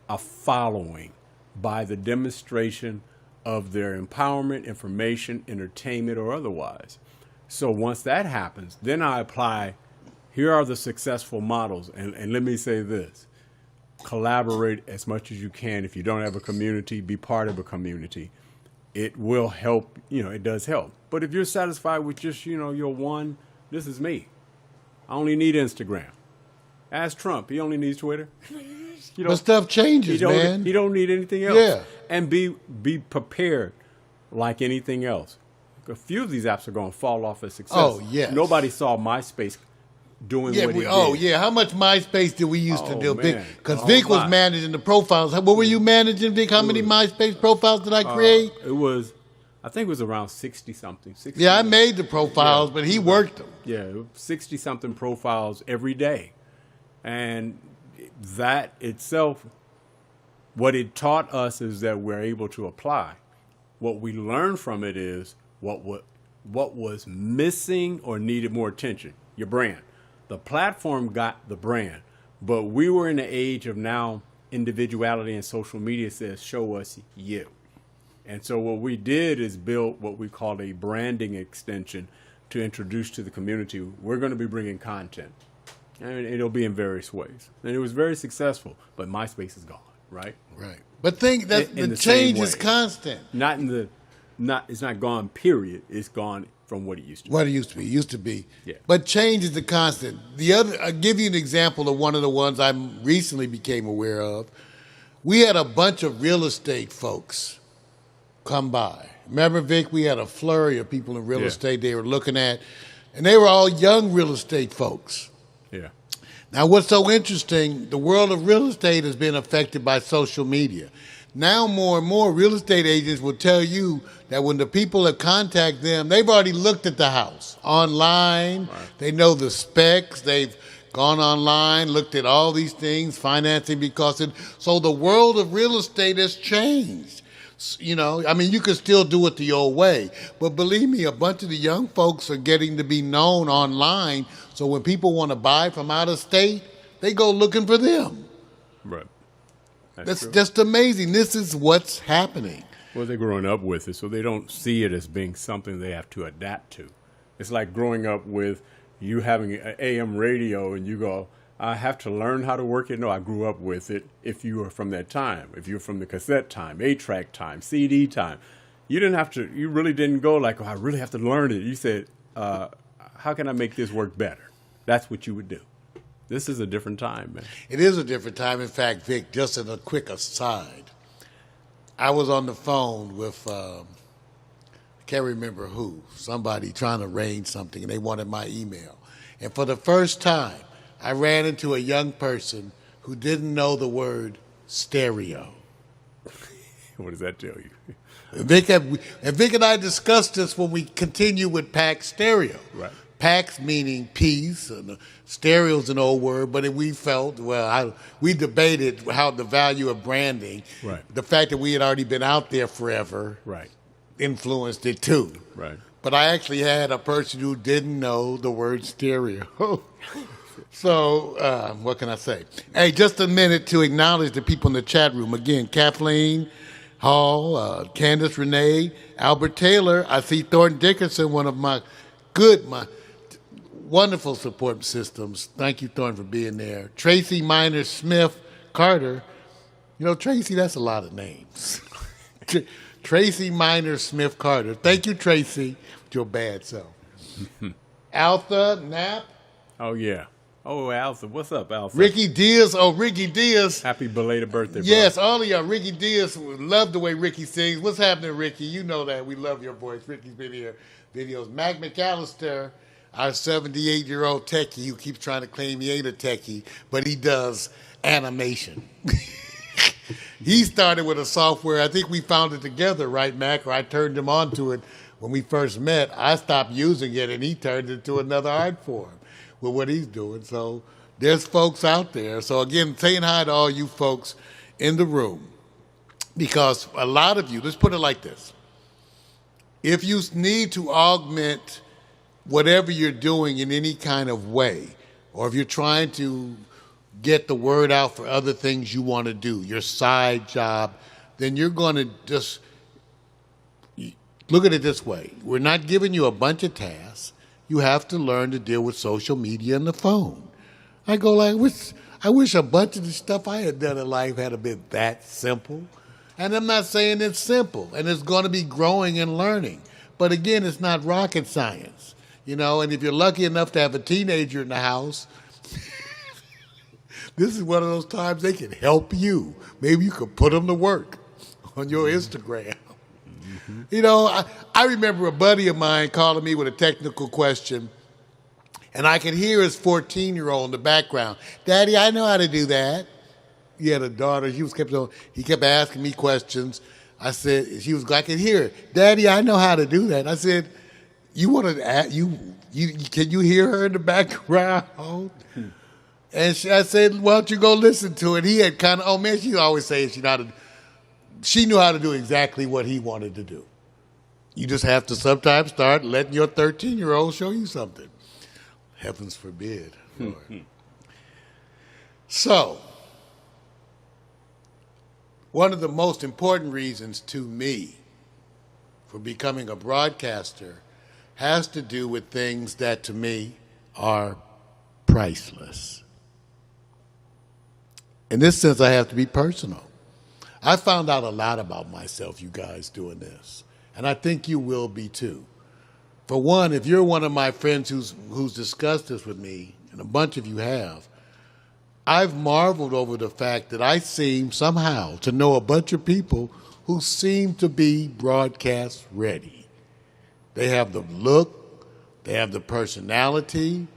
Speaker 3: a following by the demonstration of their empowerment, information, entertainment, or otherwise. So once that happens, then I apply, here are the successful models. And let me say this, collaborate as much as you can. If you don't have a community, be part of a community. it will help. It does help. But if you're satisfied with just, your one, this is me. I only need Instagram. Ask Trump. He only needs Twitter.
Speaker 2: But stuff changes, man.
Speaker 3: He don't need anything else.
Speaker 2: Yeah.
Speaker 3: And be prepared like anything else. A few of these apps are going to fall off as success.
Speaker 2: Oh, yes.
Speaker 3: Nobody saw MySpace doing what he did.
Speaker 2: Oh, yeah. How much MySpace did we used to do?
Speaker 3: Man.
Speaker 2: Because Vic was managing the profiles. What were you managing, Vic? How many MySpace profiles did I create?
Speaker 3: I think it was around 60-something.
Speaker 2: Yeah, I made the profiles, but he worked them.
Speaker 3: Yeah, 60-something profiles every day. And that itself, what it taught us is that we're able to apply. What we learned from it is what was missing or needed more attention. Your brand. The platform got the brand, but we were in the age of now individuality, and social media says, show us you. And so what we did is build what we call a branding extension to introduce to the community. We're going to be bringing content, and it'll be in various ways. And it was very successful, but MySpace is gone, right?
Speaker 2: Right. But think that
Speaker 3: In
Speaker 2: the
Speaker 3: the same
Speaker 2: change is
Speaker 3: way.
Speaker 2: constant.
Speaker 3: It's not gone, period. It's gone from what it used to be.
Speaker 2: What it used to be. Used to be.
Speaker 3: Yeah.
Speaker 2: But change is the constant. I'll give you an example of one of the ones I recently became aware of. We had a bunch of real estate folks come by. Remember, Vic, we had a flurry of people in real estate they were looking at, and they were all young real estate folks.
Speaker 3: Yeah.
Speaker 2: Now, what's so interesting, the world of real estate has been affected by social media. Now, more and more real estate agents will tell you that when the people that contact them, they've already looked at the house online.
Speaker 3: Right.
Speaker 2: They know the specs. They've gone online, looked at all these things, financing so the world of real estate has changed. You can still do it the old way. But believe me, a bunch of the young folks are getting to be known online. So when people want to buy from out of state, they go looking for them.
Speaker 3: Right.
Speaker 2: That's
Speaker 3: true.
Speaker 2: just amazing. This is what's happening.
Speaker 3: Well, they're growing up with it, so they don't see it as being something they have to adapt to. It's like growing up with you having an AM radio and you go, I have to learn how to work it. No, I grew up with it. If you were from that time, if you're from the cassette time, 8-track time, CD time, you really didn't go like, I really have to learn it. You said, how can I make this work better? That's what you would do. This is a different time, man.
Speaker 2: It is a different time. In fact, Vic, just as a quick aside, I was on the phone with, I can't remember who, somebody trying to arrange something, and they wanted my email. And for the first time, I ran into a young person who didn't know the word stereo.
Speaker 3: What does that tell you?
Speaker 2: Vic and I discussed this when we continue with PAX stereo.
Speaker 3: Right.
Speaker 2: PAX meaning peace, and stereo's an old word, but we felt, we debated how the value of branding,
Speaker 3: Right.
Speaker 2: the fact that we had already been out there forever,
Speaker 3: Right.
Speaker 2: influenced it too.
Speaker 3: Right.
Speaker 2: But I actually had a person who didn't know the word stereo. So, what can I say? Hey, just a minute to acknowledge the people in the chat room. Again, Kathleen Hall, Candace Renee, Albert Taylor. I see Thornton Dickerson, one of my wonderful support systems. Thank you, Thornton, for being there. Tracy Minor Smith Carter. Tracy, that's a lot of names. Tracy Minor Smith Carter. Thank you, Tracy, with your bad self. Alpha Knapp.
Speaker 3: Oh, yeah. Oh, Alpha. What's up, Alpha?
Speaker 2: Ricky Diaz. Oh, Ricky Diaz.
Speaker 3: Happy belated birthday,
Speaker 2: Yes,
Speaker 3: bro.
Speaker 2: all of y'all. Ricky Diaz. Love the way Ricky sings. What's happening, Ricky? You know that. We love your voice. Ricky's been here. Videos. Mac McAllister, our 78-year-old techie who keeps trying to claim he ain't a techie, but he does animation. He started with a software. I think we found it together, right, Mac? Or I turned him on to it when we first met. I stopped using it, and he turned it to another art form with what he's doing. So there's folks out there. So again, saying hi to all you folks in the room, because a lot of you, let's put it like this. If you need to augment whatever you're doing in any kind of way, or if you're trying to get the word out for other things you want to do, your side job, then you're going to just look at it this way. We're not giving you a bunch of tasks. You have to learn to deal with social media and the phone. I wish a bunch of the stuff I had done in life had been that simple. And I'm not saying it's simple, and it's going to be growing and learning. But again, it's not rocket science, you know. And if you're lucky enough to have a teenager in the house, this is one of those times they can help you. Maybe you could put them to work on your Instagram. Mm-hmm. You know, I remember a buddy of mine calling me with a technical question, and I could hear his 14-year-old in the background. Daddy, I know how to do that. He had a daughter. He kept asking me questions. I said, I could hear it. Daddy, I know how to do that. I said, you want to, can you hear her in the background? And I said, why don't you go listen to it? He had kind of, oh man, she always says she knew how to do exactly what he wanted to do. You just have to sometimes start letting your 13-year-old show you something. Heavens forbid, Lord. So, one of the most important reasons to me for becoming a broadcaster has to do with things that to me are priceless. In this sense, I have to be personal. I found out a lot about myself, you guys, doing this. And I think you will be too. For one, if you're one of my friends who's discussed this with me, and a bunch of you have, I've marveled over the fact that I seem somehow to know a bunch of people who seem to be broadcast ready. They have the look, they have the personality,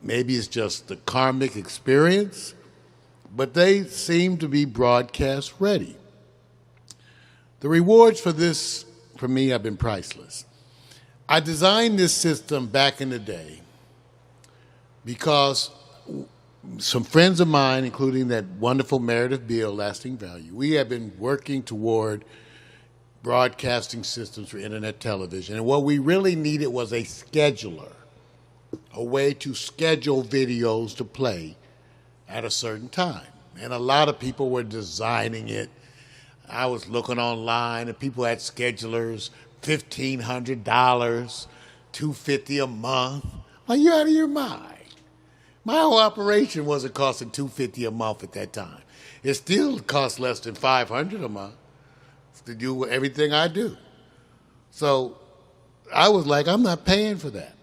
Speaker 2: maybe it's just the karmic experience, but they seem to be broadcast ready. The rewards for this, for me, have been priceless. I designed this system back in the day because some friends of mine, including that wonderful Meredith Beale, Lasting Value, we have been working toward broadcasting systems for internet television. And what we really needed was a scheduler, a way to schedule videos to play at a certain time. And a lot of people were designing it. I was looking online, and people had schedulers, $1,500, $250 a month. Like, you're out of your mind. My whole operation wasn't costing $250 a month at that time. It still costs less than $500 a month to do everything I do. So I was like, I'm not paying for that.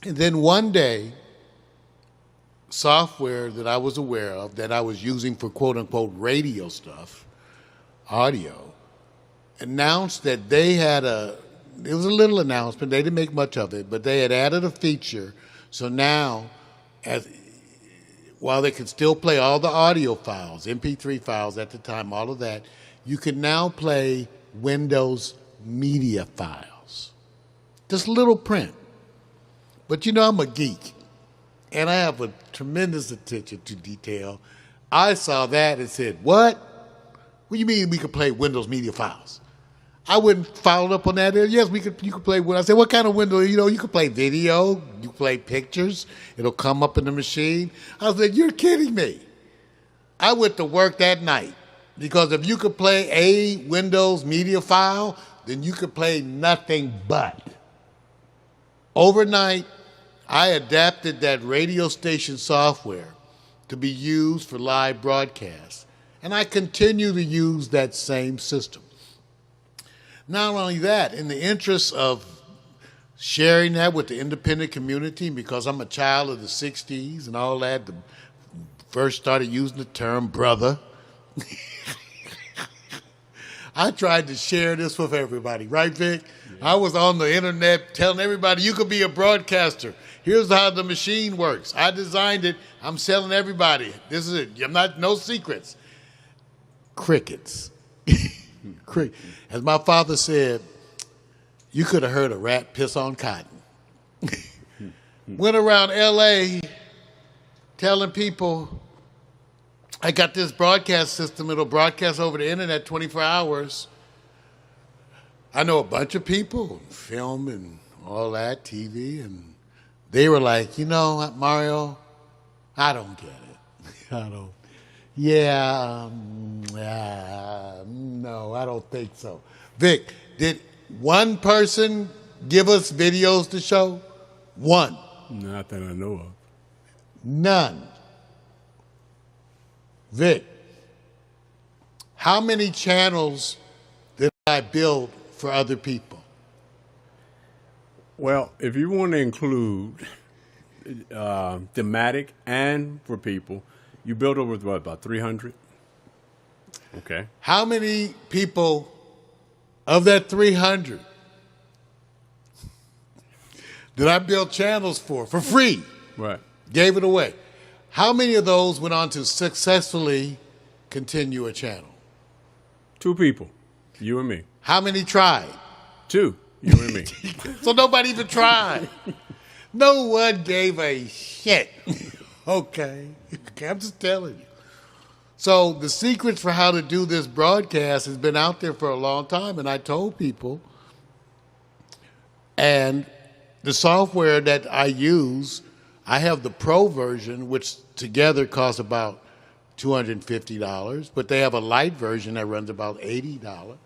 Speaker 2: And then one day, software that I was aware of that I was using for quote-unquote radio stuff, audio, announced that they had it was a little announcement, they didn't make much of it, but they had added a feature, so now, while they could still play all the audio files, MP3 files at the time, all of that, you can now play Windows media files. Just little print. But you know I'm a geek, and I have a tremendous attention to detail. I saw that and said, what? What do you mean we could play Windows media files? I wouldn't follow up on that. Yes, you could play. I said, what kind of window? You know, you could play video, you play pictures. It'll come up in the machine. I was like, you're kidding me. I went to work that night because if you could play a Windows media file, then you could play nothing but. Overnight, I adapted that radio station software to be used for live broadcasts, and I continue to use that same system. Not only that, in the interest of sharing that with the independent community, because I'm a child of the 60s and all that, first started using the term brother, I tried to share this with everybody, right, Vic? Yeah. I was on the internet telling everybody, you could be a broadcaster. Here's how the machine works. I designed it. I'm selling everybody. This is it. No secrets. Crickets. As my father said, you could have heard a rat piss on cotton. Went around L.A. telling people, I got this broadcast system. It'll broadcast over the internet 24 hours. I know a bunch of people, film and all that, TV, and they were like, you know, Mario, I don't get it. I don't. Yeah, no, I don't think so. Vic, did one person give us videos to show? One.
Speaker 3: Not that I know of.
Speaker 2: None. Vic, How many channels did I build for other people?
Speaker 3: Well, if you want to include thematic and for people, you built over what, about 300? Okay.
Speaker 2: How many people of that 300 did I build channels for free?
Speaker 3: Right.
Speaker 2: Gave it away. How many of those went on to successfully continue a channel?
Speaker 3: 2 people, you and me.
Speaker 2: How many tried?
Speaker 3: 2, you and me.
Speaker 2: So nobody even tried. No one gave a shit. Okay, I'm just telling you. So the secrets for how to do this broadcast has been out there for a long time, and I told people. And the software that I use, I have the pro version, which together costs about $250, but they have a light version that runs about $80.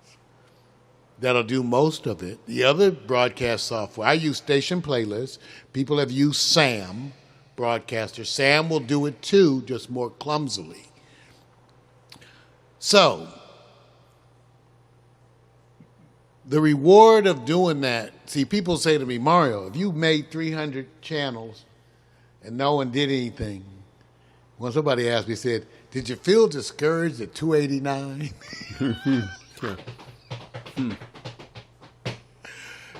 Speaker 2: That'll do most of it. The other broadcast software, I use Station Playlist. People have used Sam Broadcaster. Sam will do it too, just more clumsily. So, the reward of doing that, see, people say to me, Mario, if you made 300 channels and no one did anything, when somebody asked me, said, did you feel discouraged at 289?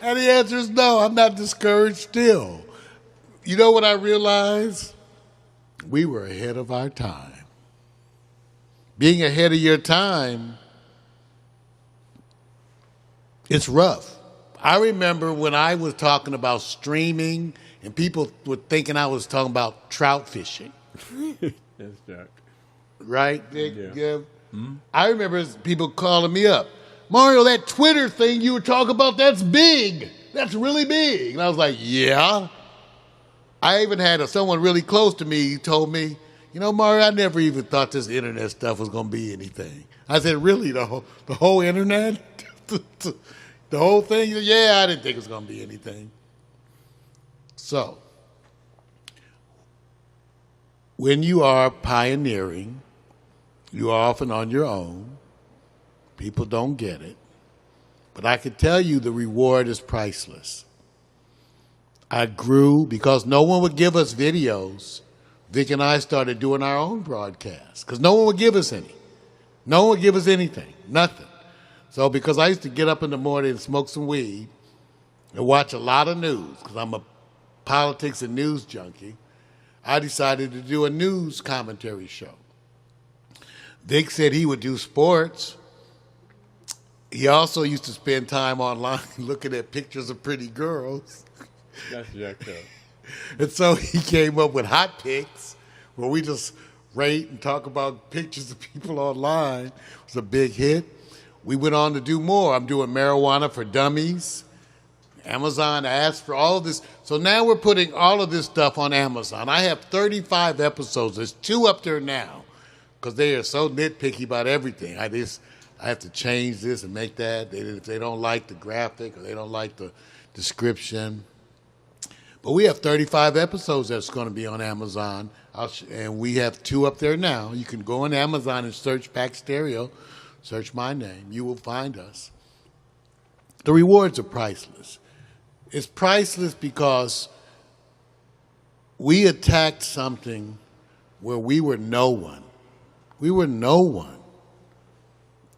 Speaker 2: And the answer is no, I'm not discouraged still. You know what I realized? We were ahead of our time. Being ahead of your time, it's rough. I remember when I was talking about streaming and people were thinking I was talking about trout fishing.
Speaker 3: Yes, Jack.
Speaker 2: Right, Dick?
Speaker 3: Yeah.
Speaker 2: Mm-hmm. I remember people calling me up. Mario, that Twitter thing you were talking about, that's big. That's really big. And I was like, yeah. I even had someone really close to me told me, you know, Mario, I never even thought this internet stuff was going to be anything. I said, really, the whole internet? The whole thing? Yeah, I didn't think it was going to be anything. So, when you are pioneering, you are often on your own. People don't get it. But I can tell you the reward is priceless. I grew because no one would give us videos. Vic and I started doing our own broadcasts because no one would give us any. No one would give us anything, nothing. So because I used to get up in the morning and smoke some weed and watch a lot of news because I'm a politics and news junkie, I decided to do a news commentary show. Vic said he would do sports. He also used to spend time online looking at pictures of pretty girls.
Speaker 3: That's jacked up.
Speaker 2: And so he came up with Hot Picks, where we just rate and talk about pictures of people online. It was a big hit. We went on to do more. I'm doing Marijuana for Dummies. Amazon asked for all of this. So now we're putting all of this stuff on Amazon. I have 35 episodes. There's 2 up there now because they are so nitpicky about everything. I have to change this and make that. If they don't like the graphic or they don't like the description. But we have 35 episodes that's going to be on Amazon. And we have 2 up there now. You can go on Amazon and search Pack Stereo. Search my name. You will find us. The rewards are priceless. It's priceless because we attacked something where we were no one. We were no one.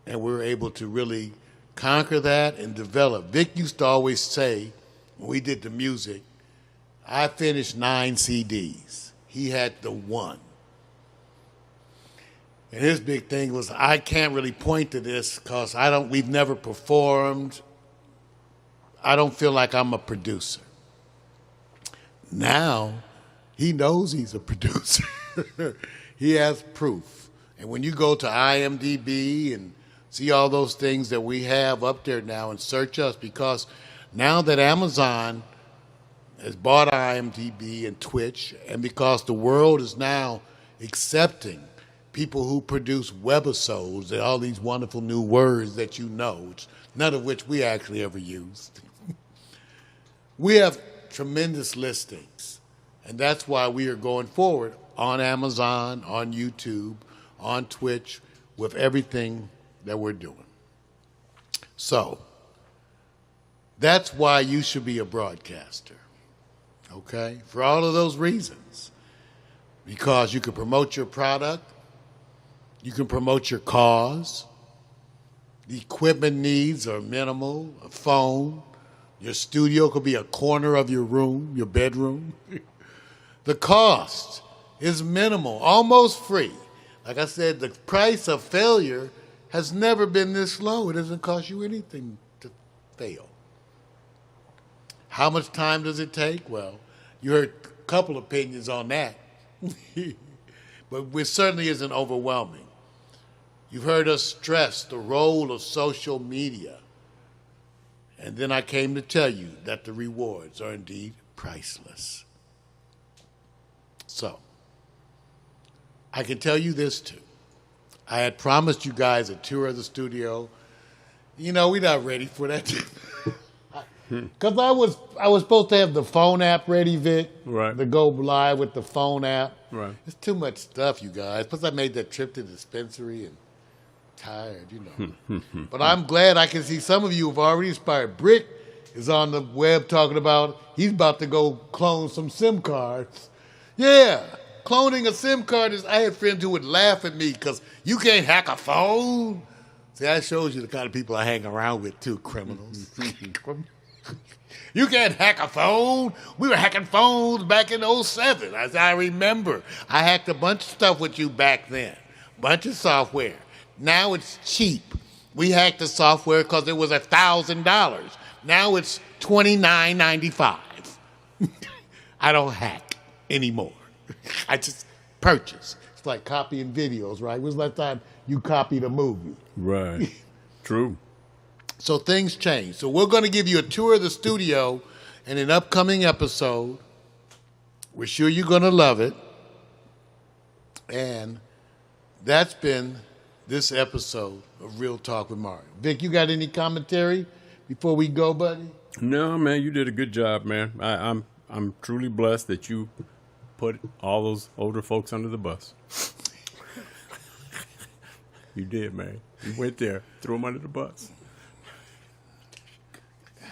Speaker 2: And we were able to really conquer that and develop. Vic used to always say, when we did the music, I finished 9 CDs. He had the 1. And his big thing was, I can't really point to this because we've never performed. I don't feel like I'm a producer. Now, he knows he's a producer. He has proof. And when you go to IMDb and see all those things that we have up there now and search us, because now that Amazon has bought IMDb and Twitch, and because the world is now accepting people who produce webisodes and all these wonderful new words that you know, none of which we actually ever used. We have tremendous listings, and that's why we are going forward on Amazon, on YouTube, on Twitch, with everything that we're doing. So, that's why you should be a broadcaster, okay? For all of those reasons. Because you can promote your product, you can promote your cause, the equipment needs are minimal, a phone, your studio could be a corner of your room, your bedroom. The cost is minimal, almost free. Like I said, the price of failure has never been this low. It doesn't cost you anything to fail. How much time does it take? Well, you heard a couple opinions on that. But it certainly isn't overwhelming. You've heard us stress the role of social media. And then I came to tell you that the rewards are indeed priceless. So, I can tell you this too. I had promised you guys a tour of the studio. You know, we're not ready for that. Because I was supposed to have the phone app ready, Vic.
Speaker 3: Right.
Speaker 2: To go live with the phone app.
Speaker 3: Right.
Speaker 2: It's too much stuff, you guys. Plus, I made that trip to the dispensary and tired, you know. But I'm glad I can see some of you have already inspired. Brick is on the web talking about he's about to go clone some SIM cards. Yeah. Cloning a SIM card is, I had friends who would laugh at me because you can't hack a phone. See, that shows you the kind of people I hang around with too, criminals. You can't hack a phone. We were hacking phones back in 2007, as I remember. I hacked a bunch of stuff with you back then, bunch of software. Now it's cheap. We hacked the software because it was $1,000. Now it's $29.95. I don't hack anymore. I just purchase. It's like copying videos, right? When was the last time you copied a movie?
Speaker 3: Right. True.
Speaker 2: So things change. So we're going to give you a tour of the studio in an upcoming episode. We're sure you're going to love it. And that's been this episode of Real Talk with Mario. Vic, you got any commentary before we go, buddy?
Speaker 3: No, man, you did a good job, man. I'm truly blessed that you put all those older folks under the bus. You did, man. You went there, threw them under the bus.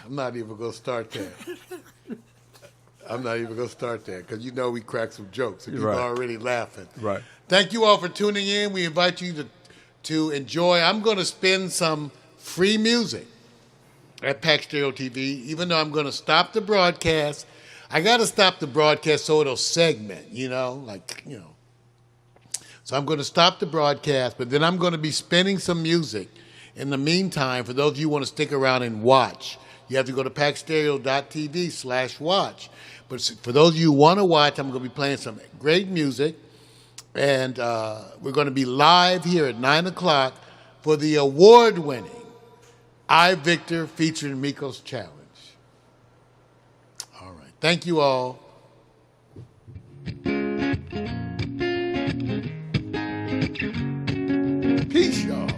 Speaker 2: I'm not even going to start that. I'm not even going to start that because you know we crack some jokes and people
Speaker 3: Right.
Speaker 2: are already laughing.
Speaker 3: Right.
Speaker 2: Thank you all for tuning in. We invite you to enjoy. I'm going to spin some free music at Pack Stereo TV, even though I'm going to stop the broadcast. I got to stop the broadcast so it'll segment, So I'm going to stop the broadcast, but then I'm going to be spinning some music. In the meantime, for those of you who want to stick around and watch, you have to go to packstereo.tv/watch. But for those of you who want to watch, I'm going to be playing some great music. And we're going to be live here at 9 o'clock for the award-winning I, Victor featuring Miko's Challenge. All right. Thank you all. Peace, y'all.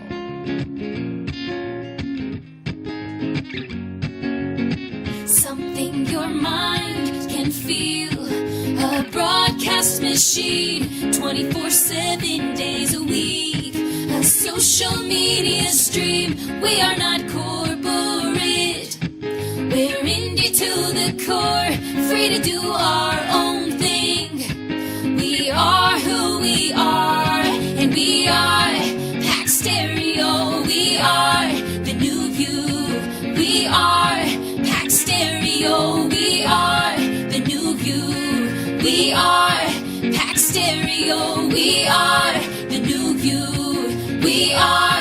Speaker 1: Something your mind can feel. A broadcast machine, 24/7 days a week. A social media stream. We are not corporate. We're indie to the core, free to do our own thing. We are who we are, and we are Pack Stereo. We are the new view. We are Pack Stereo. We are the new view. We are Pack Stereo. We are the new view. We are